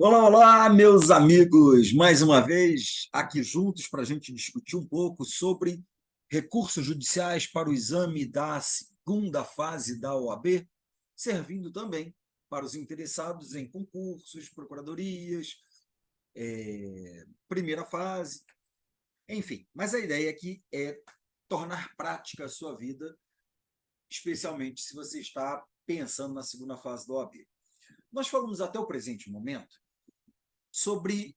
Olá, olá, meus amigos! Mais uma vez aqui juntos para a gente discutir um pouco sobre recursos judiciais para o exame da segunda fase da OAB, servindo também para os interessados em concursos, procuradorias, primeira fase, enfim. Mas a ideia aqui é tornar prática a sua vida, especialmente se você está pensando na segunda fase da OAB. Nós falamos até o presente momento sobre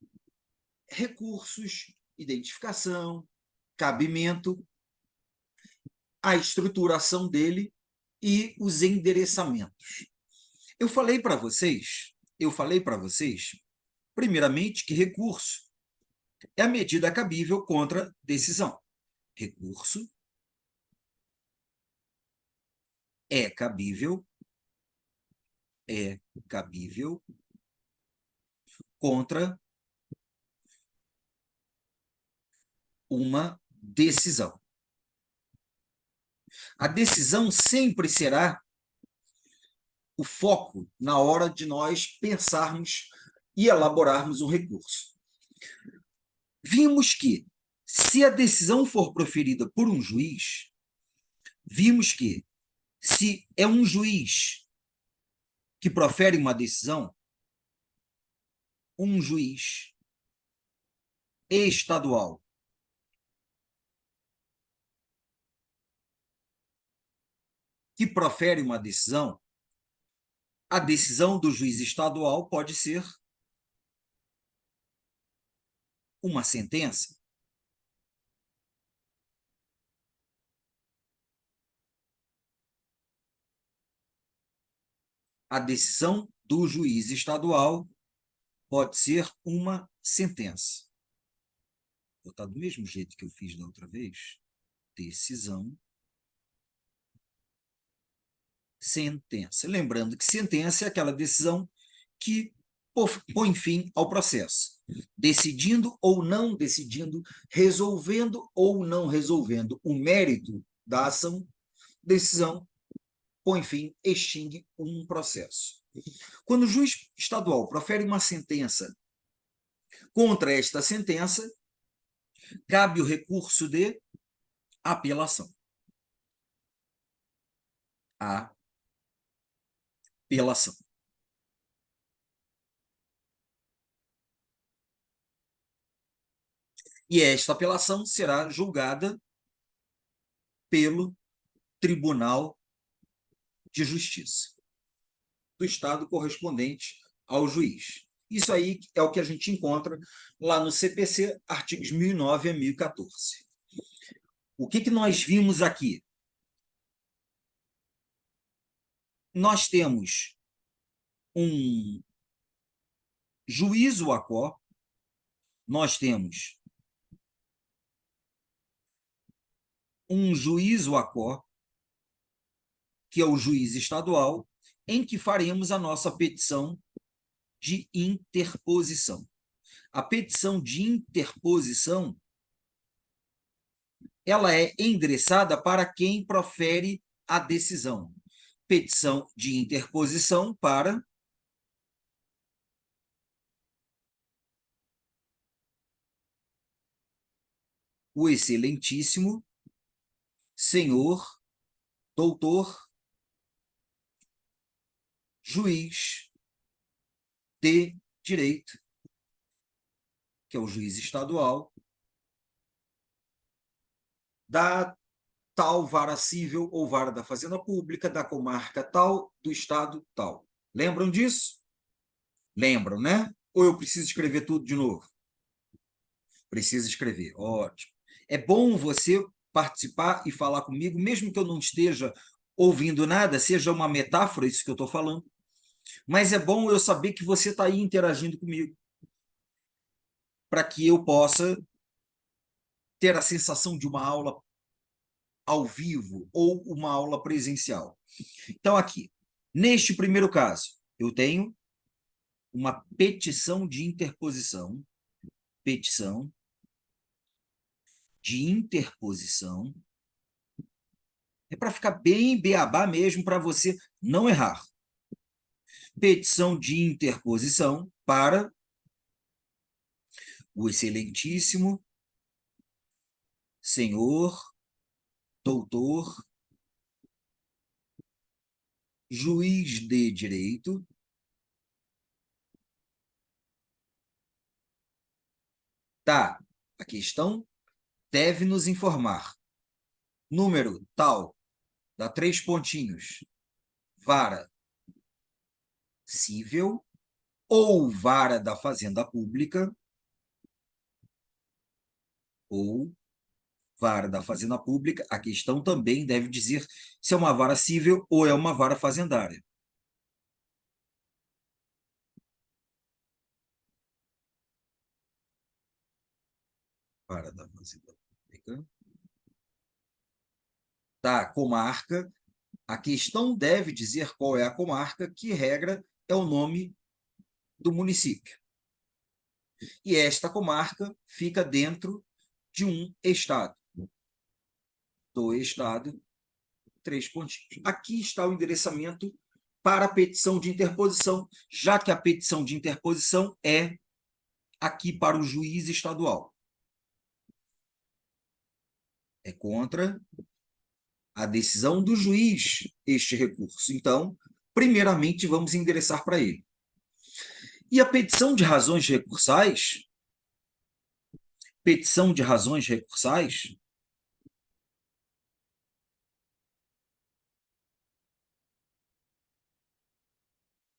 recursos, identificação, cabimento, a estruturação dele e os endereçamentos. Eu falei para vocês, primeiramente, que recurso é a medida cabível contra decisão. Recurso é cabível, é cabível contra uma decisão. A decisão sempre será o foco na hora de nós pensarmos e elaborarmos um recurso. Vimos que, se a decisão for proferida por um juiz, vimos que, se é um juiz que profere uma decisão, um juiz estadual que profere uma decisão, a decisão do juiz estadual pode ser uma sentença. A decisão do juiz estadual pode ser uma sentença. Vou botar do mesmo jeito que eu fiz da outra vez. Decisão, sentença. Lembrando que sentença é aquela decisão que põe fim ao processo, decidindo ou não decidindo, resolvendo ou não resolvendo o mérito da ação, decisão põe fim, extingue um processo. Quando o juiz estadual profere uma sentença contra esta sentença, cabe o recurso de apelação. Apelação. E esta apelação será julgada pelo Tribunal de Justiça do Estado correspondente ao juiz. Isso aí é o que a gente encontra lá no CPC, artigos 1009 a 1014. O que nós vimos aqui? Nós temos um juízo ACO, nós temos um juízo ACO, que é o juiz estadual, em que faremos a nossa petição de interposição. A petição de interposição, ela é endereçada para quem profere a decisão. Petição de interposição para o excelentíssimo senhor doutor juiz de direito, que é o juiz estadual, da tal vara civil ou vara da fazenda pública, da comarca tal, do estado tal. Lembram disso? Lembram, né? Ou eu preciso escrever tudo de novo? Preciso escrever, ótimo. É bom você participar e falar comigo, mesmo que eu não esteja ouvindo nada, seja uma metáfora isso que eu estou falando, mas é bom eu saber que você está aí interagindo comigo, para que eu possa ter a sensação de uma aula ao vivo ou uma aula presencial. Então, aqui, neste primeiro caso, eu tenho uma petição de interposição, petição de interposição, é para ficar bem beabá mesmo, para você não errar. petição de interposição para o excelentíssimo senhor doutor juiz de direito tá, a questão deve nos informar número tal, dá 3 pontinhos, vara cível ou vara da Fazenda Pública, ou vara da Fazenda Pública, a questão também deve dizer se é uma vara cível ou é uma vara fazendária. Vara da Fazenda Pública. Tá, comarca. A questão deve dizer qual é a comarca, que regra é o nome do município. E esta comarca fica dentro de um estado. Do estado, 3 pontinhos. Aqui está o endereçamento para a petição de interposição, já que a petição de interposição é aqui para o juiz estadual. É contra a decisão do juiz este recurso. Então, primeiramente, vamos endereçar para ele. E a petição de razões recursais,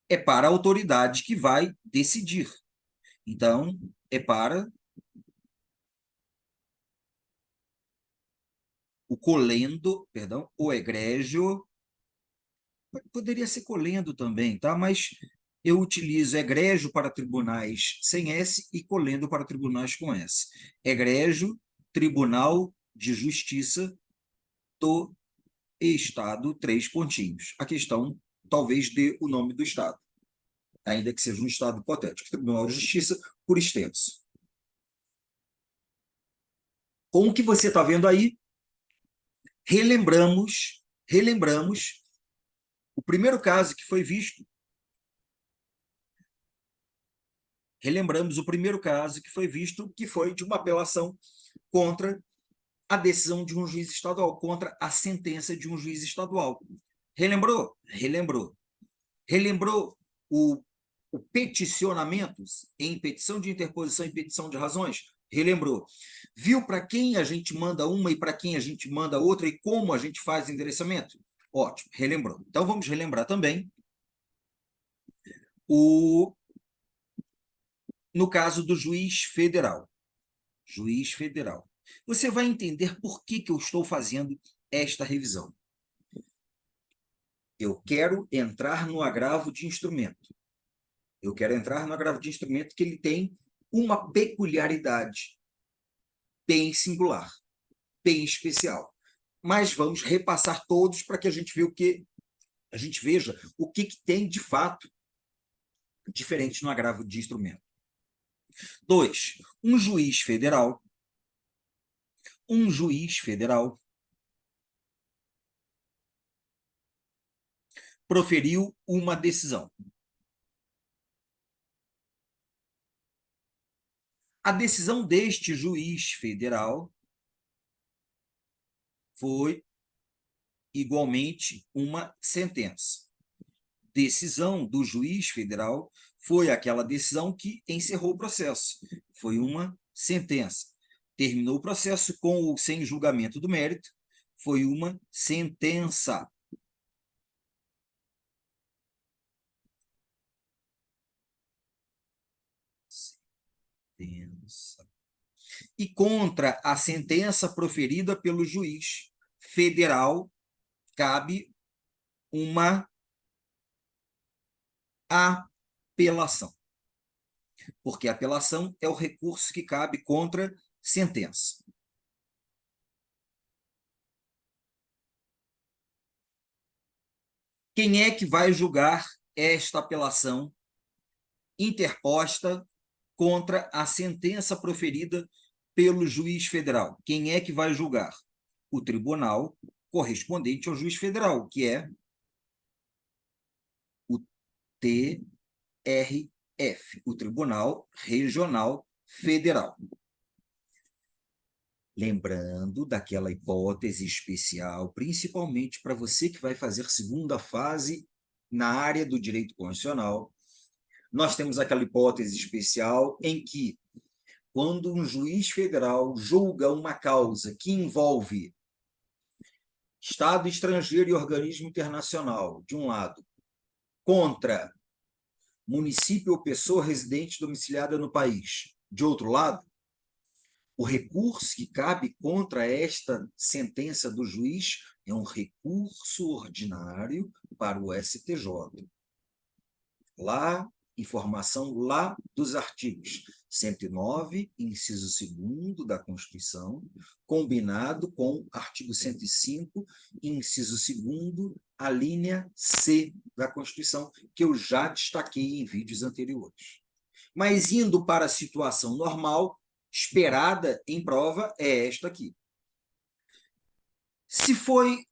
é para a autoridade que vai decidir. Então, é para o colendo, perdão, o egrégio, poderia ser colendo também, tá? Mas eu utilizo egrégio para tribunais sem S e colendo para tribunais com S. Egrégio, Tribunal de Justiça do Estado, 3 pontinhos. A questão talvez dê o nome do Estado, ainda que seja um Estado hipotético. Tribunal de Justiça, por extenso. Com o que você está vendo aí, relembramos o primeiro caso que foi visto. Relembramos o primeiro caso que foi visto, que foi de uma apelação contra a decisão de um juiz estadual, contra a sentença de um juiz estadual. Relembrou? Relembrou. Relembrou o peticionamento em petição de interposição e petição de razões? Relembrou. Viu para quem a gente manda uma e para quem a gente manda outra e como a gente faz o endereçamento? Ótimo, relembrou. Então, vamos relembrar também no caso do juiz federal. Juiz federal. Você vai entender por que eu estou fazendo esta revisão. Eu quero entrar no agravo de instrumento. Eu quero entrar no agravo de instrumento que ele tem uma peculiaridade bem singular, bem especial. Mas vamos repassar todos para que a gente veja o que tem de fato diferente no agravo de instrumento. 2. Um juiz federal proferiu uma decisão. A decisão deste juiz federal foi igualmente uma sentença. Decisão do juiz federal foi aquela decisão que encerrou o processo. Foi uma sentença. Terminou o processo com ou sem julgamento do mérito. Foi uma sentença. Sentença. E contra a sentença proferida pelo juiz federal, cabe uma apelação. Porque a apelação é o recurso que cabe contra sentença. Quem é que vai julgar esta apelação interposta contra a sentença proferida pelo juiz federal? Quem é que vai julgar? O tribunal correspondente ao juiz federal, que é o TRF, o Tribunal Regional Federal. Lembrando daquela hipótese especial, principalmente para você que vai fazer segunda fase na área do direito constitucional, nós temos aquela hipótese especial em que, quando um juiz federal julga uma causa que envolve Estado estrangeiro e organismo internacional, de um lado, contra município ou pessoa residente domiciliada no país, de outro lado, o recurso que cabe contra esta sentença do juiz é um recurso ordinário para o STJ. Lá, informação lá dos artigos 109, inciso 2º da Constituição, combinado com artigo 105, inciso 2º, a linha C da Constituição, que eu já destaquei em vídeos anteriores. Mas indo para a situação normal, esperada em prova, é esta aqui. Se foi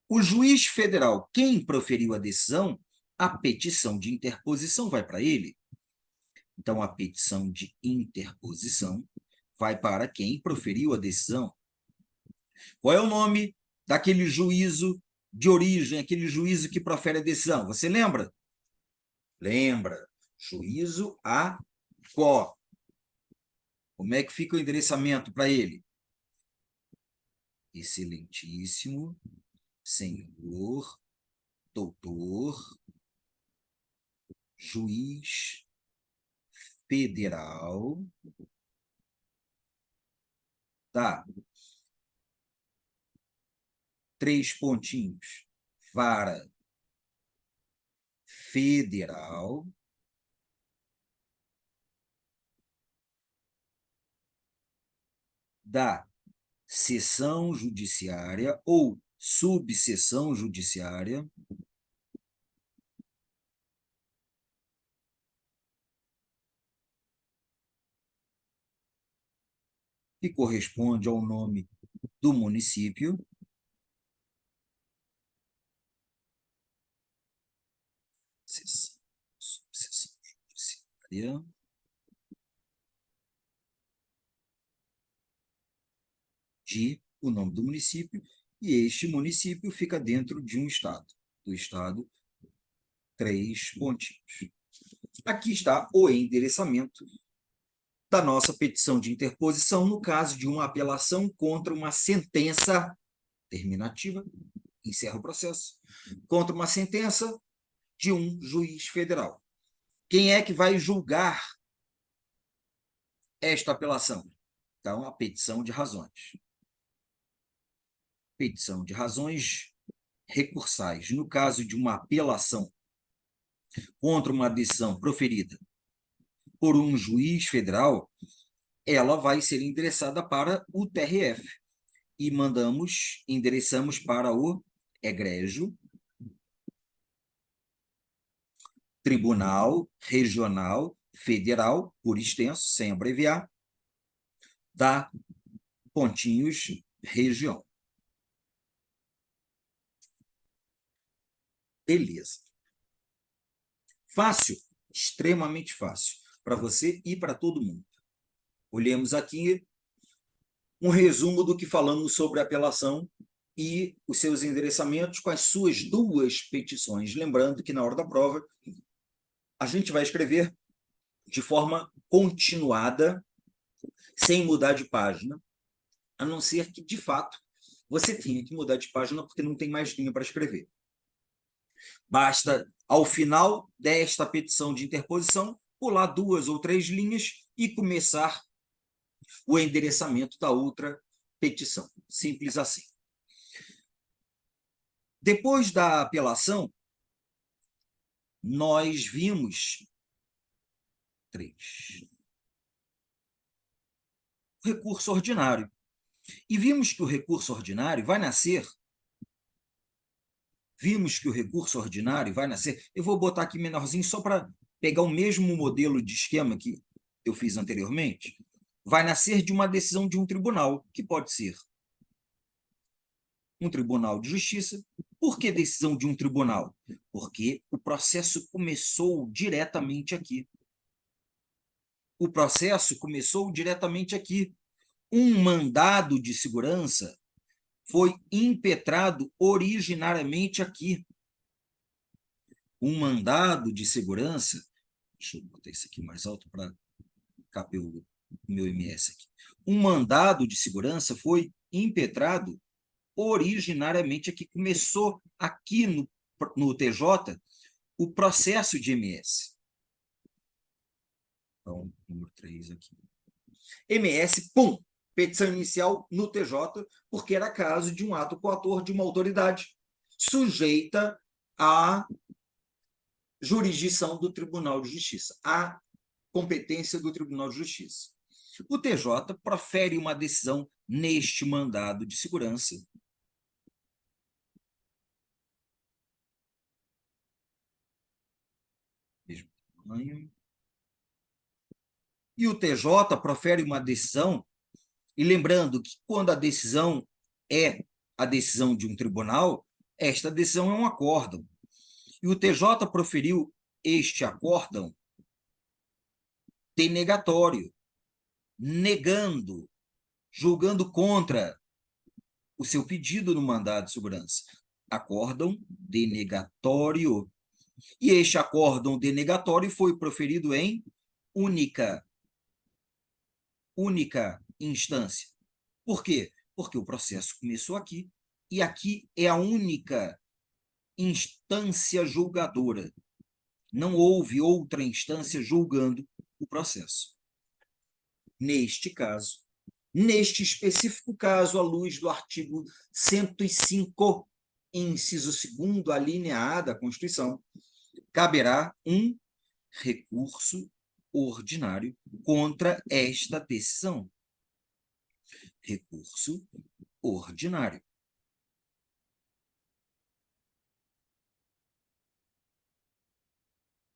o juiz federal quem proferiu a decisão, a petição de interposição vai para ele. Então, a petição de interposição vai para quem proferiu a decisão. Qual é o nome daquele juízo de origem, aquele juízo que profere a decisão? Você lembra? Lembra. Juízo a quo. Como é que fica o endereçamento para ele? Excelentíssimo senhor, doutor, juiz federal, tá? 3 pontinhos, vara federal, da seção judiciária ou subseção judiciária que corresponde ao nome do município, seção, subseção judiciária, de o nome do município, e este município fica dentro de um estado, do estado 3 pontinhos. Aqui está o endereçamento da nossa petição de interposição no caso de uma apelação contra uma sentença terminativa, encerra o processo, contra uma sentença de um juiz federal. Quem é que vai julgar esta apelação? Então, a petição de razões. Petição de razões recursais. No caso de uma apelação contra uma decisão proferida por um juiz federal, ela vai ser endereçada para o TRF. E endereçamos para o egrégio Tribunal Regional Federal, por extenso, sem abreviar, da pontinhos região. Beleza. Fácil? Extremamente fácil. Para você e para todo mundo. Olhemos aqui um resumo do que falamos sobre a apelação e os seus endereçamentos com as suas 2 petições. Lembrando que, na hora da prova, a gente vai escrever de forma continuada, sem mudar de página, a não ser que, de fato, você tenha que mudar de página porque não tem mais linha para escrever. Basta, ao final desta petição de interposição, pular 2 ou 3 linhas e começar o endereçamento da outra petição. Simples assim. Depois da apelação, nós vimos 3. O recurso ordinário. E vimos que o recurso ordinário vai nascer. Eu vou botar aqui menorzinho só para pegar o mesmo modelo de esquema que eu fiz anteriormente. Vai nascer de uma decisão de um tribunal, que pode ser um tribunal de justiça, Por que decisão de um tribunal? Porque o processo começou diretamente aqui. O processo começou diretamente aqui. Um mandado de segurança foi impetrado originariamente aqui. Um mandado de segurança, deixa eu botar isso aqui mais alto para caber o meu MS aqui. Um mandado de segurança foi impetrado originariamente aqui, começou aqui no TJ o processo de MS. Então, número 3 aqui. MS, pum, petição inicial no TJ, porque era caso de um ato coator de uma autoridade sujeita à jurisdição do Tribunal de Justiça, à competência do Tribunal de Justiça. O TJ profere uma decisão neste mandado de segurança. Mesmo tamanho. E o TJ profere uma decisão, e lembrando que quando a decisão é a decisão de um tribunal, esta decisão é um acórdão. E o TJ proferiu este acórdão denegatório, negando, julgando contra o seu pedido no mandado de segurança. Acórdão denegatório. E este acórdão denegatório foi proferido em única instância. Por quê? Porque o processo começou aqui, e aqui é a única instância julgadora. Não houve outra instância julgando o processo. Neste caso, neste específico caso, à luz do artigo 105, inciso 2º, a linha A da Constituição, caberá um recurso ordinário contra esta decisão. Recurso ordinário.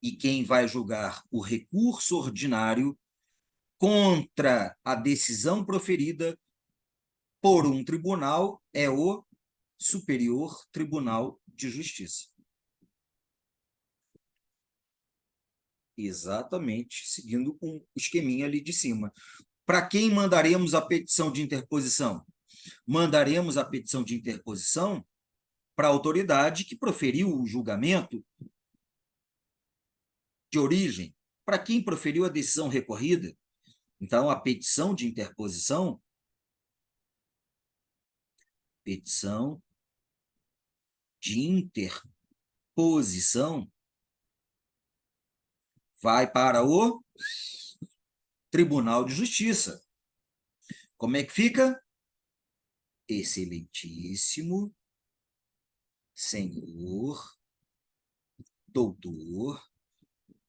E quem vai julgar o recurso ordinário contra a decisão proferida por um tribunal é o Superior Tribunal de Justiça. Exatamente, seguindo um esqueminha ali de cima. Para quem mandaremos a petição de interposição? Mandaremos a petição de interposição para a autoridade que proferiu o julgamento de origem. Para quem proferiu a decisão recorrida? Então, a petição de interposição, petição de interposição, vai para o Tribunal de Justiça. Como é que fica? Excelentíssimo senhor, doutor,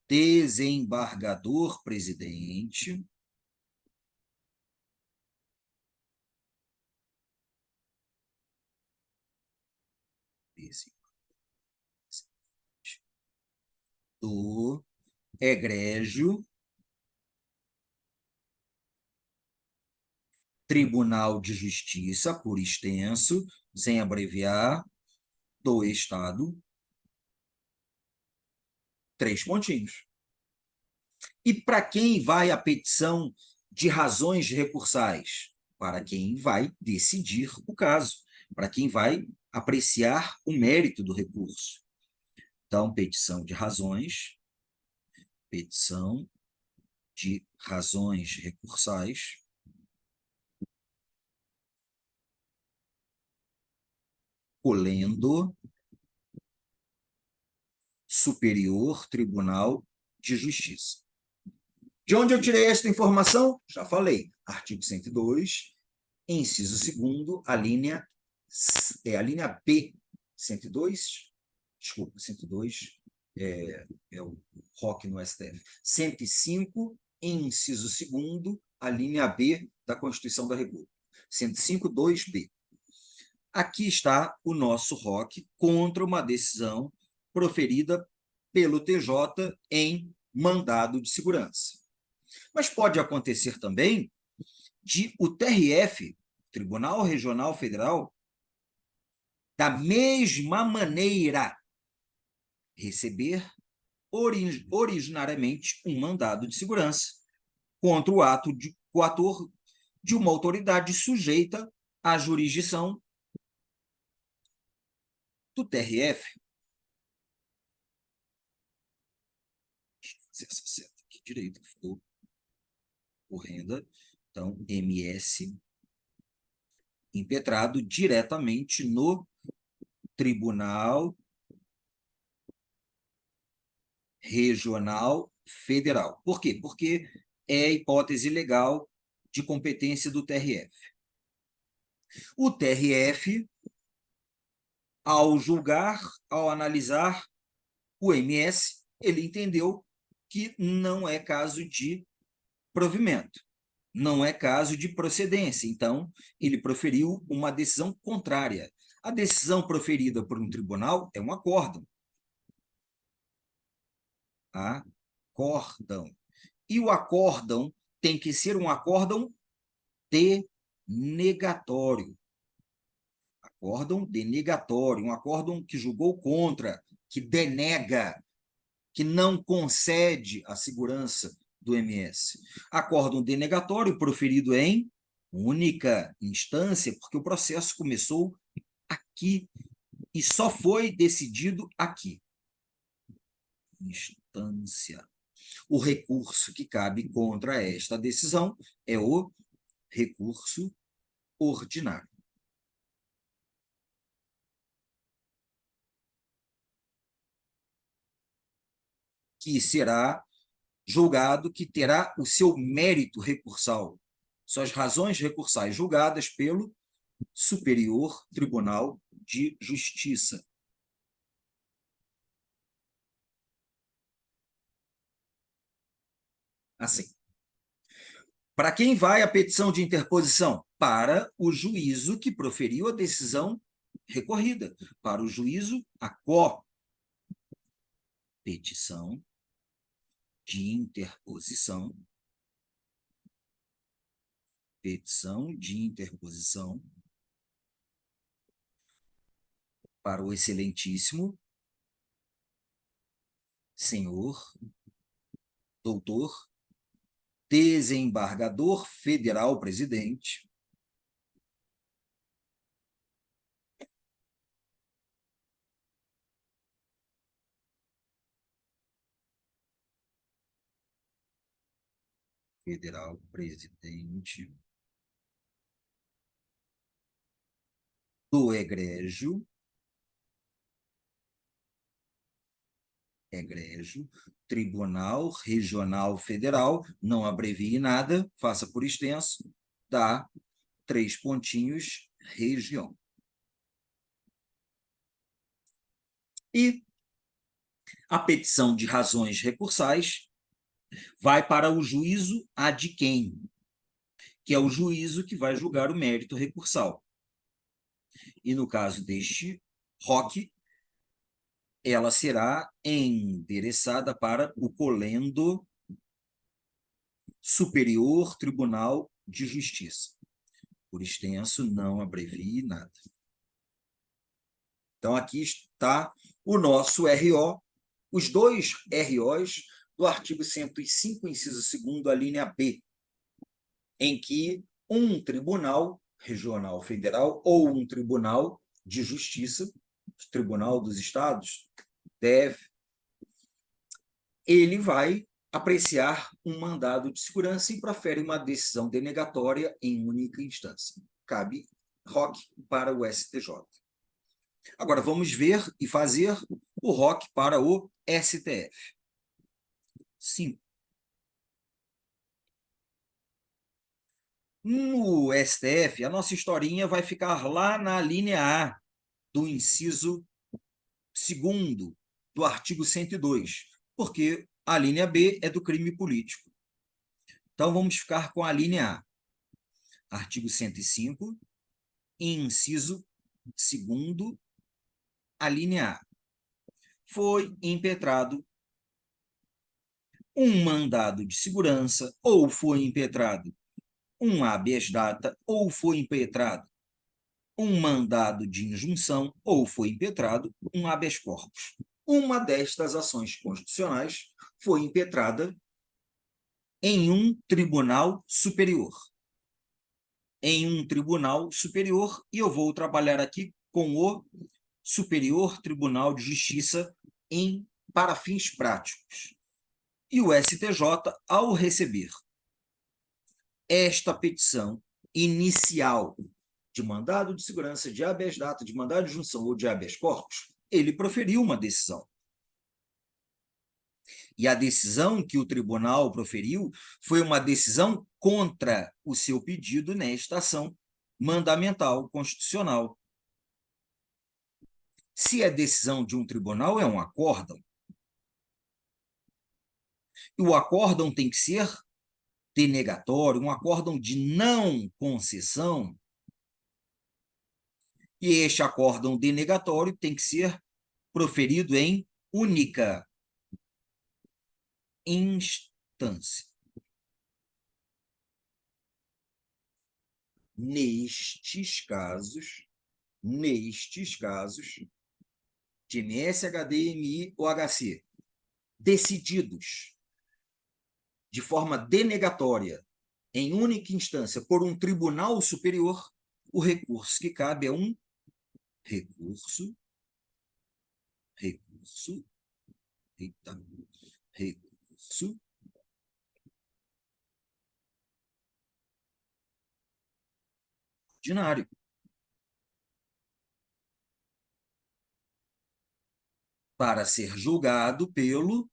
desembargador presidente, do egrégio Tribunal de Justiça, por extenso, sem abreviar, do Estado, 3 pontinhos. E para quem vai a petição de razões recursais? Para quem vai decidir o caso, para quem vai apreciar o mérito do recurso. Então, petição de razões recursais, colendo Superior Tribunal de Justiça. De onde eu tirei esta informação? Já falei. Artigo 102, inciso 2º, a linha B. 102, desculpa, 102 é o ROC no STF. 105, inciso 2º, a linha B da Constituição da República. 105, 2B. Aqui está o nosso ROC contra uma decisão proferida pelo TJ em mandado de segurança. Mas pode acontecer também de o TRF, Tribunal Regional Federal, da mesma maneira, receber originariamente um mandado de segurança contra o ator de uma autoridade sujeita à jurisdição do TRF. Deixa eu fazer essa seta aqui direito, que ficou horrenda. Então, MS impetrado diretamente no Tribunal Regional Federal. Por quê? Porque é hipótese legal de competência do TRF. O TRF, ao julgar, ao analisar o MS, ele entendeu que não é caso de provimento, não é caso de procedência. Então, ele proferiu uma decisão contrária. A decisão proferida por um tribunal é um acórdão. Acórdão. E o acórdão tem que ser um acórdão denegatório. Acórdão denegatório, um acórdão que julgou contra, que denega, que não concede a segurança do MS. Acórdão denegatório proferido em única instância, porque o processo começou aqui e só foi decidido aqui. Instância. O recurso que cabe contra esta decisão é o recurso ordinário. Que será julgado, que terá o seu mérito recursal, suas razões recursais julgadas pelo Superior Tribunal de Justiça. Assim. Para quem vai a petição de interposição? Para o juízo que proferiu a decisão recorrida. Para o juízo, a petição de interposição. Petição de interposição para o excelentíssimo senhor doutor desembargador federal presidente federal presidente do egrégio Tribunal Regional Federal, não abrevie nada, faça por extenso, dá 3 pontinhos, região. E a petição de razões recursais vai para o juízo ad quem, que é o juízo que vai julgar o mérito recursal. E no caso deste ROC, ela será endereçada para o Colendo Superior Tribunal de Justiça. Por extenso, não abrevie nada. Então, aqui está o nosso RO, os 2 ROs do artigo 105, inciso 2º, a linha B, em que um tribunal regional federal ou um tribunal de justiça, Tribunal dos Estados, ele vai apreciar um mandado de segurança e profere uma decisão denegatória em única instância. Cabe ROC para o STJ. Agora, vamos ver e fazer o ROC para o STF. 5. No STF, a nossa historinha vai ficar lá na linha A do inciso 2º do artigo 102, porque a linha B é do crime político. Então, vamos ficar com a linha A. Artigo 105, inciso 2º, a linha A. Foi impetrado um mandado de segurança, ou foi impetrado um habeas data, ou foi impetrado um mandado de injunção ou foi impetrado um habeas corpus. Uma destas ações constitucionais foi impetrada em um tribunal superior. Em um tribunal superior, e eu vou trabalhar aqui com o Superior Tribunal de Justiça para fins práticos. E o STJ, ao receber esta petição inicial de mandado de segurança, de habeas data, de mandado de junção ou de habeas corpus, ele proferiu uma decisão. E a decisão que o tribunal proferiu foi uma decisão contra o seu pedido nesta ação mandamental constitucional. Se é decisão de um tribunal, é um acórdão. E o acórdão tem que ser denegatório, um acórdão de não concessão. E este acórdão denegatório tem que ser proferido em única instância. Nestes casos, de MS, HDMI ou HC, decididos de forma denegatória, em única instância, por um tribunal superior, o recurso que cabe é um recurso ordinário, para ser julgado pelo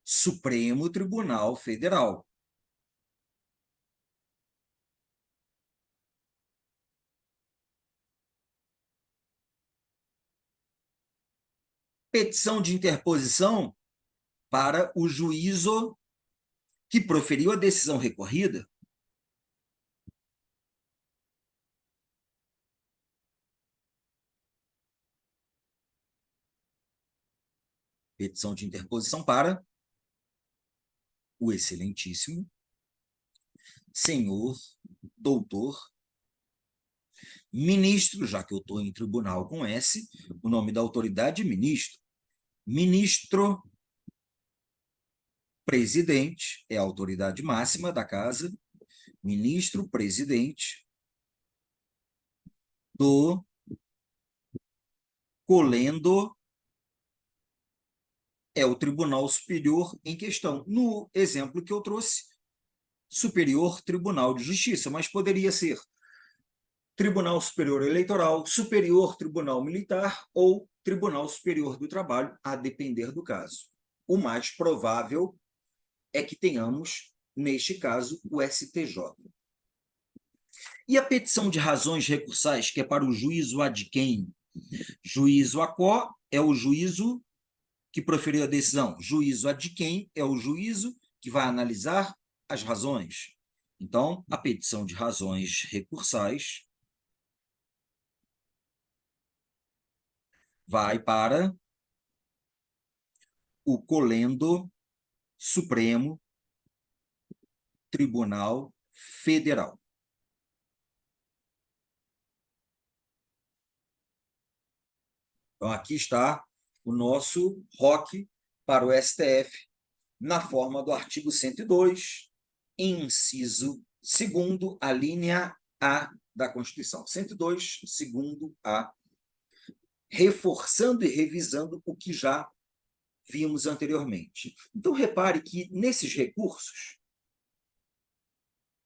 Supremo Tribunal Federal. Petição de interposição para o juízo que proferiu a decisão recorrida. Petição de interposição para o excelentíssimo senhor doutor ministro, já que eu estou em tribunal com S, o nome da autoridade é ministro. Ministro presidente é a autoridade máxima da casa, ministro presidente do colendo é o Tribunal Superior em questão. No exemplo que eu trouxe, Superior Tribunal de Justiça, mas poderia ser Tribunal Superior Eleitoral, Superior Tribunal Militar ou Tribunal Superior do Trabalho, a depender do caso. O mais provável é que tenhamos, neste caso, o STJ. E a petição de razões recursais, que é para o juízo ad quem? Juízo a quo é o juízo que proferiu a decisão. Juízo ad quem é o juízo que vai analisar as razões. Então, a petição de razões recursais vai para o colendo Supremo Tribunal Federal. Então, aqui está o nosso ROC para o STF, na forma do artigo 102, inciso 2º, a linha A da Constituição. 102, 2º A, reforçando e revisando o que já vimos anteriormente. Então, repare que nesses recursos,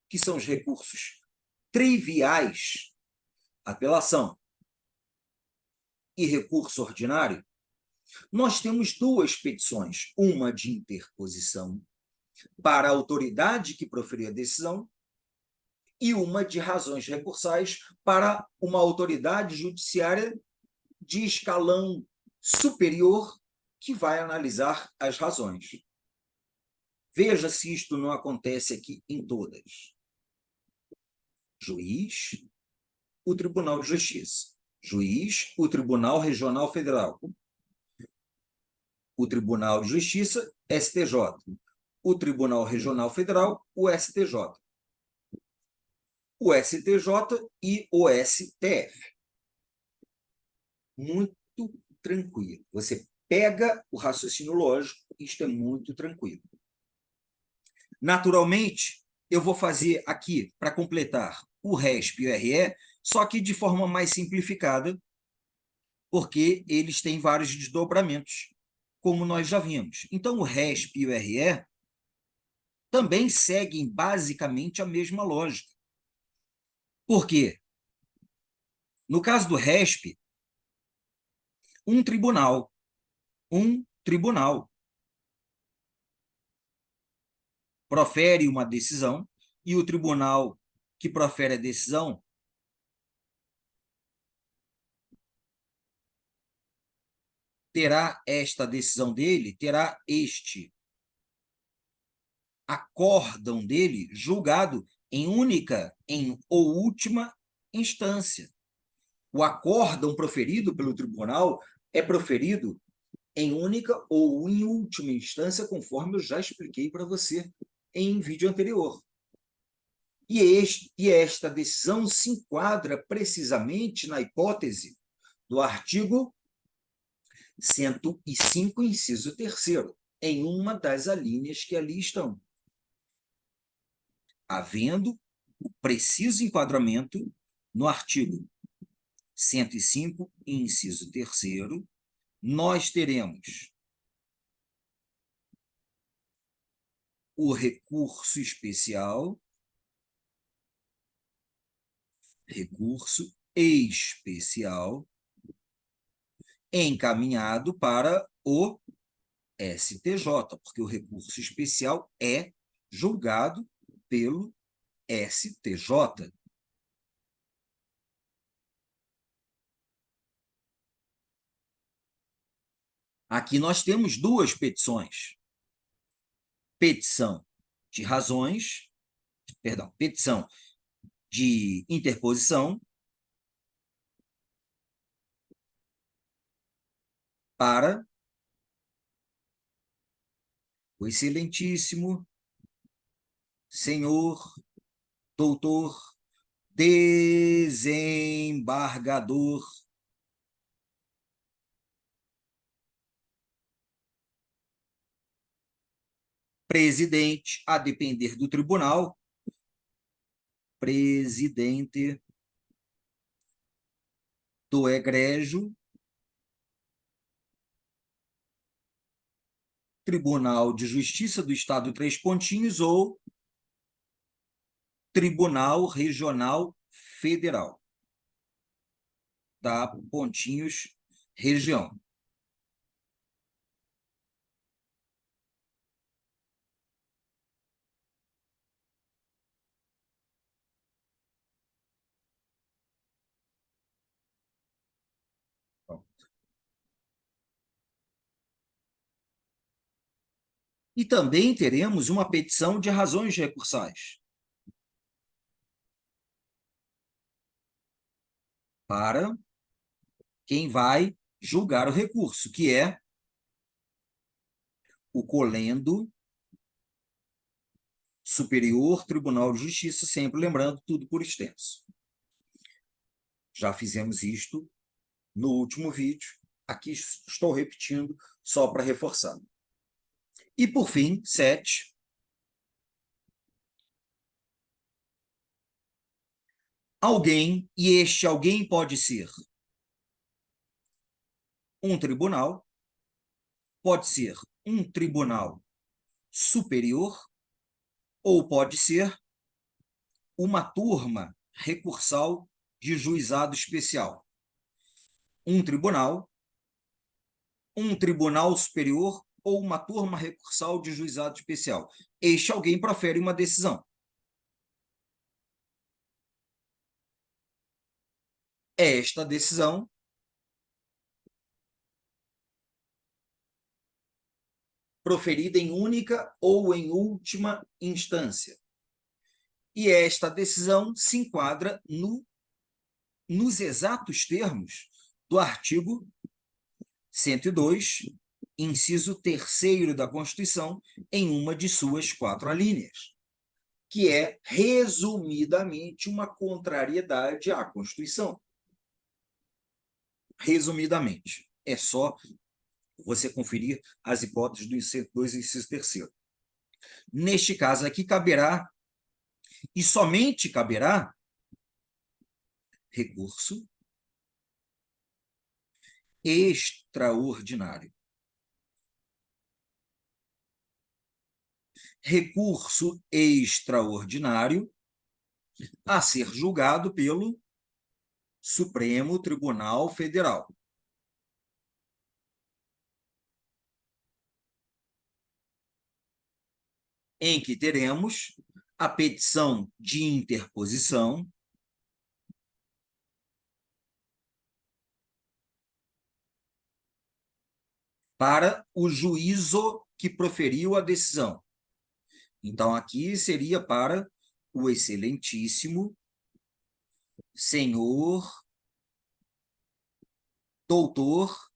que são os recursos triviais, apelação e recurso ordinário, nós temos duas petições, uma de interposição para a autoridade que proferiu a decisão e uma de razões recursais para uma autoridade judiciária de escalão superior que vai analisar as razões. Veja se isto não acontece aqui em todas. Juiz, o Tribunal de Justiça. Juiz, o Tribunal Regional Federal. O Tribunal de Justiça, STJ. O Tribunal Regional Federal, o STJ. o STJ e o STF. Muito tranquilo. Você pega o raciocínio lógico, isto é muito tranquilo. Naturalmente, eu vou fazer aqui, para completar, o RESP e o RE, só que de forma mais simplificada, porque eles têm vários desdobramentos, como nós já vimos. Então, o RESP e o RE também seguem basicamente a mesma lógica. Por quê? No caso do RESP, um tribunal profere uma decisão e o tribunal que profere a decisão terá esta decisão dele, terá este acórdão dele julgado em única ou última instância. O acórdão proferido pelo tribunal é proferido em única ou em última instância, conforme eu já expliquei para você em vídeo anterior. E esta decisão se enquadra precisamente na hipótese do artigo 105, inciso 3º, em uma das alíneas que ali estão. Havendo o preciso enquadramento no artigo 105, inciso 3º, nós teremos o recurso especial, encaminhado para o STJ, porque o recurso especial é julgado pelo STJ. Aqui nós temos duas petições. Petição de razões, petição de interposição para o excelentíssimo senhor doutor desembargador presidente, a depender do tribunal, presidente do egrégio Tribunal de Justiça do Estado Três Pontinhos ou Tribunal Regional Federal, tá? Pontinhos, região. E também teremos uma petição de razões recursais para quem vai julgar o recurso, que é o Colendo Superior Tribunal de Justiça, sempre lembrando, tudo por extenso. Já fizemos isto no último vídeo, aqui estou repetindo só para reforçar. E, por fim, 7, alguém, e este alguém pode ser um tribunal, pode ser um tribunal superior, ou pode ser uma turma recursal de juizado especial. Um tribunal superior ou uma turma recursal de juizado especial. Este alguém profere uma decisão. Esta decisão proferida em única ou em última instância. E esta decisão se enquadra nos exatos termos do artigo 102, inciso 3º da Constituição, em uma de suas 4 alíneas. que é, resumidamente, uma contrariedade à Constituição. Resumidamente, é só você conferir as hipóteses do inciso 2 e inciso 3º. Neste caso aqui, caberá, e somente caberá, recurso extraordinário. Recurso extraordinário a ser julgado pelo Supremo Tribunal Federal. Em que teremos a petição de interposição para o juízo que proferiu a decisão. Então, aqui seria para o excelentíssimo senhor doutor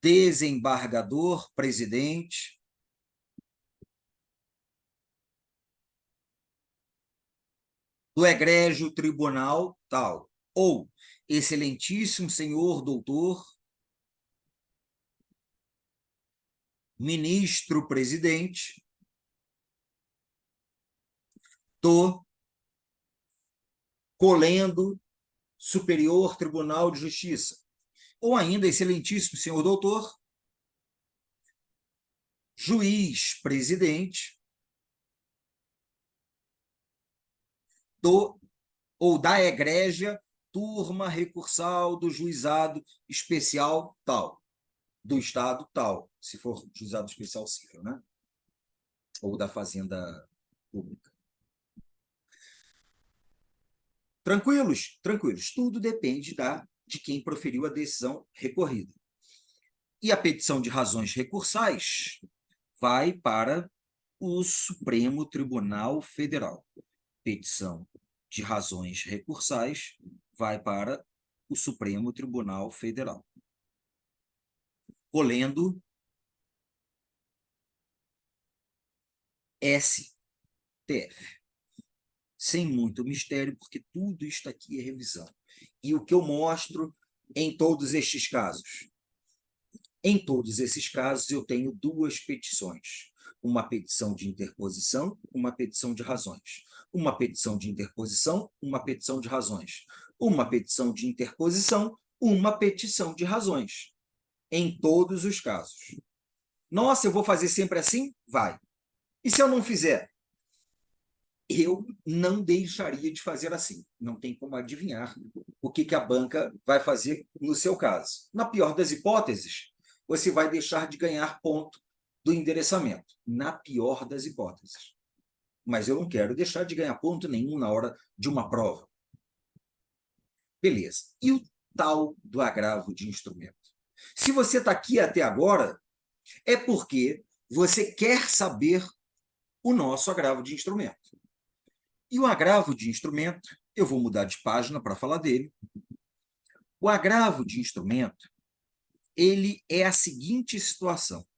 desembargador presidente do egrégio tribunal tal, ou excelentíssimo senhor doutor ministro presidente do Colendo Superior Tribunal de Justiça, ou ainda excelentíssimo senhor doutor juiz presidente do ou da egrégia turma recursal do juizado especial tal, do estado tal, se for juizado especial civil, né? Ou da fazenda pública. Tranquilos? Tranquilos. Tudo depende de quem proferiu a decisão recorrida. E a petição de razões recursais vai para o Supremo Tribunal Federal. Petição de razões recursais vai para o Supremo Tribunal Federal. Colendo STF. Sem muito mistério, porque tudo isto aqui é revisão. E o que eu mostro em todos estes casos? Em todos esses casos, eu tenho duas petições. Uma petição de interposição, uma petição de razões. Uma petição de interposição, uma petição de razões. Uma petição de interposição, uma petição de razões. Em todos os casos. Nossa, eu vou fazer sempre assim? Vai. E se eu não fizer? Eu não deixaria de fazer assim. Não tem como adivinhar o que a banca vai fazer no seu caso. Na pior das hipóteses, você vai deixar de ganhar ponto do endereçamento. Na pior das hipóteses. Mas eu não quero deixar de ganhar ponto nenhum na hora de uma prova. Beleza. E o tal do agravo de instrumento? Se você está aqui até agora, é porque você quer saber o nosso agravo de instrumento. E o agravo de instrumento, eu vou mudar de página para falar dele. O agravo de instrumento, ele é a seguinte situação.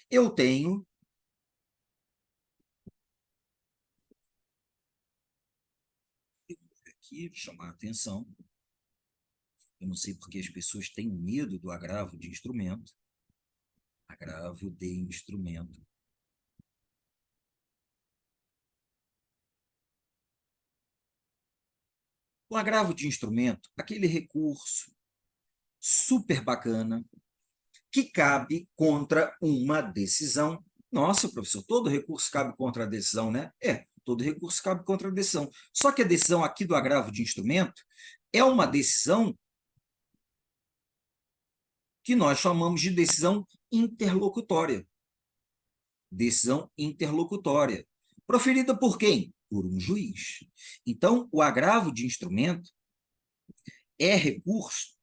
Eu tenho aqui chamar a atenção. Eu não sei porque as pessoas têm medo do agravo de instrumento. Agravo de instrumento. O agravo de instrumento, aquele recurso super bacana que cabe contra uma decisão. Nossa, professor, todo recurso cabe contra a decisão, né? Todo recurso cabe contra a decisão. Só que a decisão aqui do agravo de instrumento é uma decisão que nós chamamos de decisão interlocutória. Decisão interlocutória. Proferida por quem? Por um juiz. Então, o agravo de instrumento é recurso,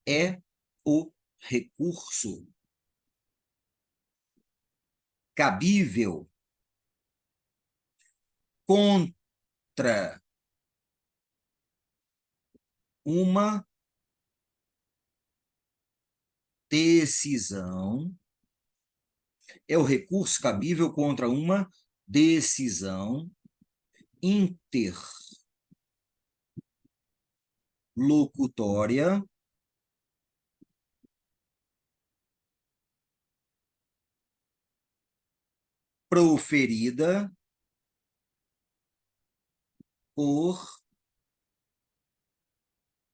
é o recurso cabível contra uma decisão É o recurso cabível contra uma decisão interlocutória proferida por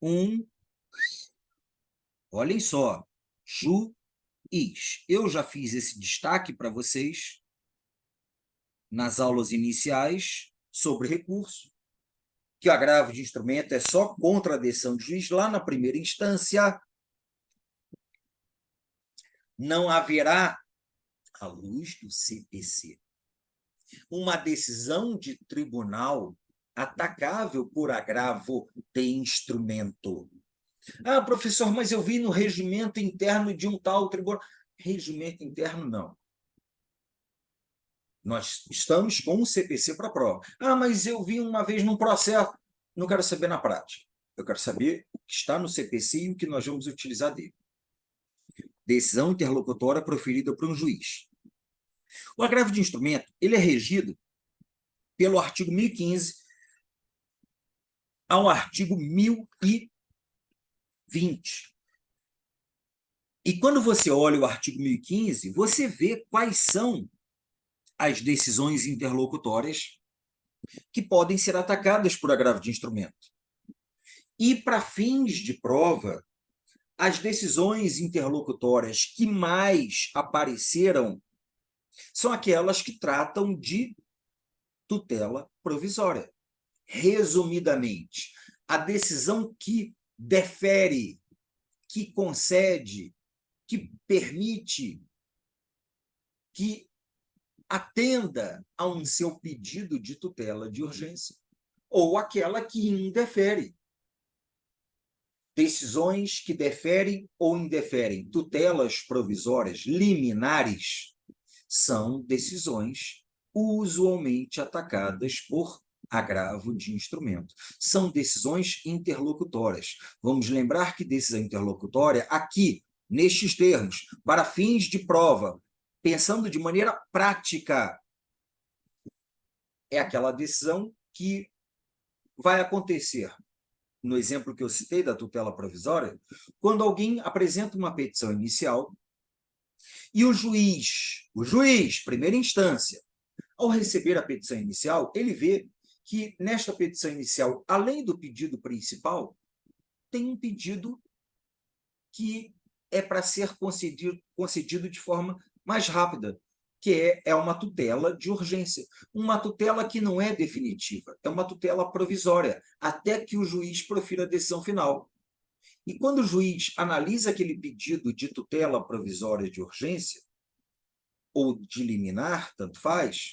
um, olhem só, juiz. Eu já fiz esse destaque para vocês nas aulas iniciais sobre recurso, que o agravo de instrumento é só contra a decisão de juiz. Lá na primeira instância, não haverá, à luz do CPC, uma decisão de tribunal atacável por agravo de instrumento. Ah, professor, mas eu vi no regimento interno de um tal tribunal. Regimento interno, não. Nós estamos com o CPC para prova. Ah, mas eu vi uma vez num processo. Não quero saber na prática. Eu quero saber o que está no CPC e o que nós vamos utilizar dele. Decisão interlocutória proferida por um juiz. O agravo de instrumento ele é regido pelo artigo 1015 ao artigo 1020. E quando você olha o artigo 1015, você vê quais são as decisões interlocutórias que podem ser atacadas por agravo de instrumento. E, para fins de prova, as decisões interlocutórias que mais apareceram são aquelas que tratam de tutela provisória. Resumidamente, a decisão que defere, que concede, que permite, que atenda a um seu pedido de tutela de urgência, ou aquela que indefere. Decisões que deferem ou indeferem, tutelas provisórias, liminares, são decisões usualmente atacadas por agravo de instrumento. São decisões interlocutórias. Vamos lembrar que decisão interlocutória, aqui, nestes termos, para fins de prova, pensando de maneira prática, é aquela decisão que vai acontecer, no exemplo que eu citei da tutela provisória, quando alguém apresenta uma petição inicial e o juiz, primeira instância, ao receber a petição inicial, ele vê que nesta petição inicial, além do pedido principal, tem um pedido que é para ser concedido de forma mais rápida, que é uma tutela de urgência. Uma tutela que não é definitiva, é uma tutela provisória, até que o juiz profira a decisão final. E quando o juiz analisa aquele pedido de tutela provisória de urgência, ou de liminar, tanto faz,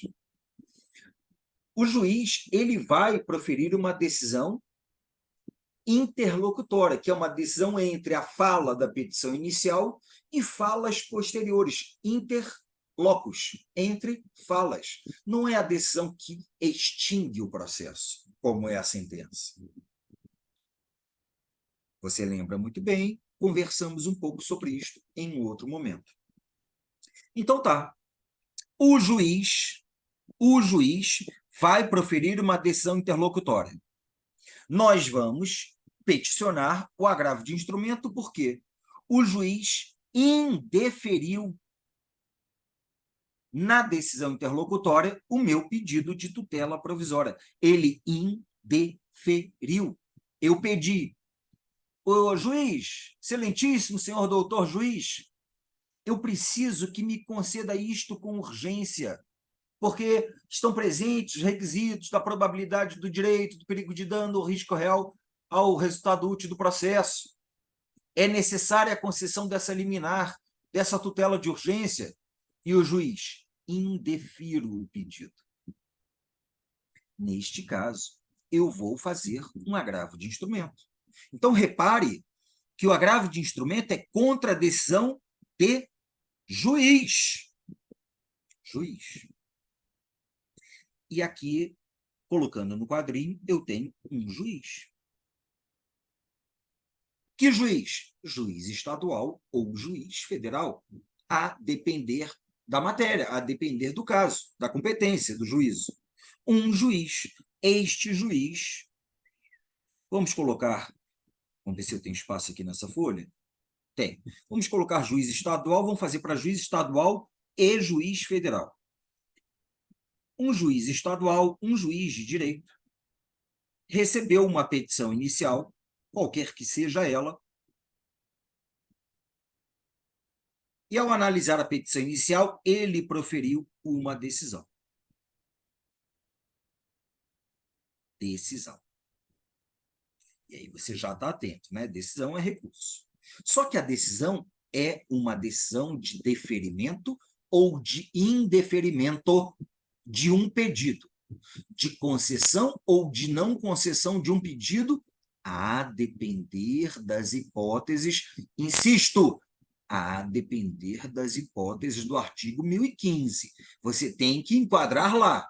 o juiz ele vai proferir uma decisão interlocutória, que é uma decisão entre a fala da petição inicial e falas posteriores, interlocus, entre falas. Não é a decisão que extingue o processo, como é a sentença. Você lembra muito bem, conversamos um pouco sobre isto em um outro momento. Então tá, o juiz vai proferir uma decisão interlocutória. Nós vamos peticionar o agravo de instrumento porque o juiz indeferiu na decisão interlocutória o meu pedido de tutela provisória. Ele indeferiu. Eu pedi, ô juiz, excelentíssimo senhor doutor juiz, eu preciso que me conceda isto com urgência, porque estão presentes os requisitos da probabilidade do direito, do perigo de dano ou risco real ao resultado útil do processo. É necessária a concessão dessa liminar, dessa tutela de urgência, e o juiz indefiro o pedido. Neste caso, eu vou fazer um agravo de instrumento. Então, repare que o agravo de instrumento é contra a decisão de juiz. Juiz. E aqui, colocando no quadrinho, eu tenho um juiz. Que juiz? Juiz estadual ou juiz federal, a depender da matéria, a depender do caso, da competência do juízo. Um juiz, este juiz, vamos colocar, vamos ver se eu tenho espaço aqui nessa folha. Tem. Vamos colocar juiz estadual, vamos fazer para juiz estadual e juiz federal. Um juiz estadual, um juiz de direito, recebeu uma petição inicial, qualquer que seja ela, e ao analisar a petição inicial, ele proferiu uma decisão. Decisão. E aí você já está atento, né? Decisão é recurso. Só que a decisão é uma decisão de deferimento ou de indeferimento de um pedido, de concessão ou de não concessão de um pedido, a depender das hipóteses, insisto, a depender das hipóteses do artigo 1015. Você tem que enquadrar lá.